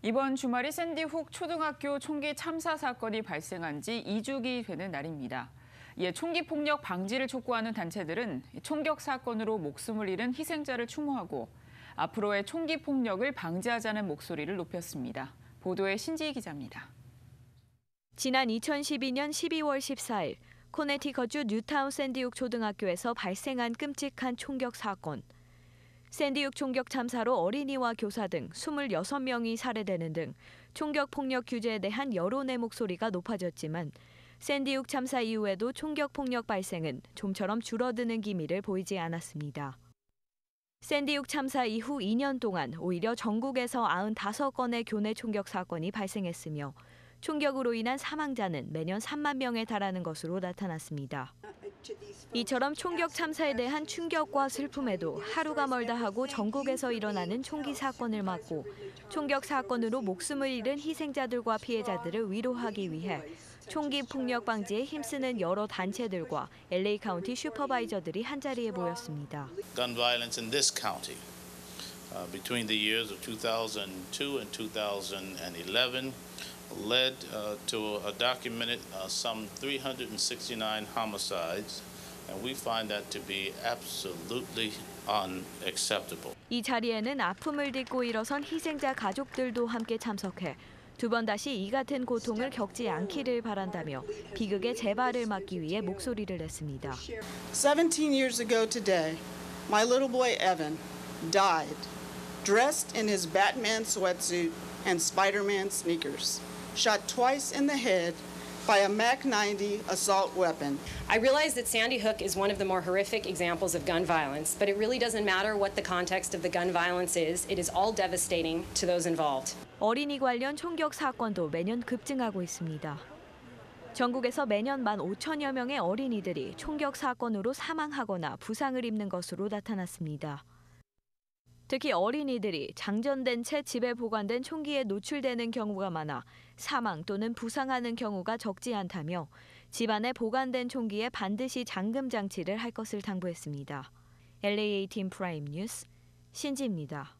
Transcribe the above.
이번 주말이 샌디 훅 초등학교 총기 참사 사건이 발생한 지 2주기 되는 날입니다. 이에 총기 폭력 방지를 촉구하는 단체들은 총격 사건으로 목숨을 잃은 희생자를 추모하고 앞으로의 총기 폭력을 방지하자는 목소리를 높였습니다. 보도에 신지희 기자입니다. 지난 2012년 12월 14일 코네티컷주 뉴타운 샌디훅 초등학교에서 발생한 끔찍한 총격 사건. 샌디훅 총격 참사로 어린이와 교사 등 26명이 살해되는 등 총격 폭력 규제에 대한 여론의 목소리가 높아졌지만 샌디훅 참사 이후에도 총격 폭력 발생은 좀처럼 줄어드는 기미를 보이지 않았습니다. 샌디훅 참사 이후 2년 동안 오히려 전국에서 95건의 교내 총격 사건이 발생했으며 총격으로 인한 사망자는 매년 3만 명에 달하는 것으로 나타났습니다. 이처럼 총격 참사에 대한 충격과 슬픔에도 하루가 멀다 하고 전국에서 일어나는 총기 사건을 막고 총격 사건으로 목숨을 잃은 희생자들과 피해자들을 위로하기 위해 총기 폭력 방지에 힘쓰는 여러 단체들과 LA 카운티 슈퍼바이저들이 한자리에 모였습니다. Gun violence in this county between the years of 2002 and 2011 led to a documented some 369 homicides, and we find that to be absolutely unacceptable. 이 자리에는 아픔을 딛고 일어선 희생자 가족들도 함께 참석해 두 번 다시 이 같은 고통을 겪지 않기를 바란다며 비극의 재발을 막기 위해 목소리를 냈습니다. 17 years ago today, my little boy Evan died dressed in his Batman sweatsuit and Spider-Man sneakers, shot twice in the head by a MAC-90 assault weapon. I realize that Sandy Hook is one of the more horrific examples of gun violence, but it really doesn't matter what the context of the gun violence is. It is all devastating to those involved. 어린이 관련 총격 사건도 매년 급증하고 있습니다. 전국에서 매년 15,000여 명의 어린이들이 총격 사건으로 사망하거나 부상을 입는 것으로 나타났습니다. 특히 어린이들이 장전된 채 집에 보관된 총기에 노출되는 경우가 많아 사망 또는 부상하는 경우가 적지 않다며 집안에 보관된 총기에 반드시 잠금 장치를 할 것을 당부했습니다. LAA 팀 프라임 뉴스 신지입니다.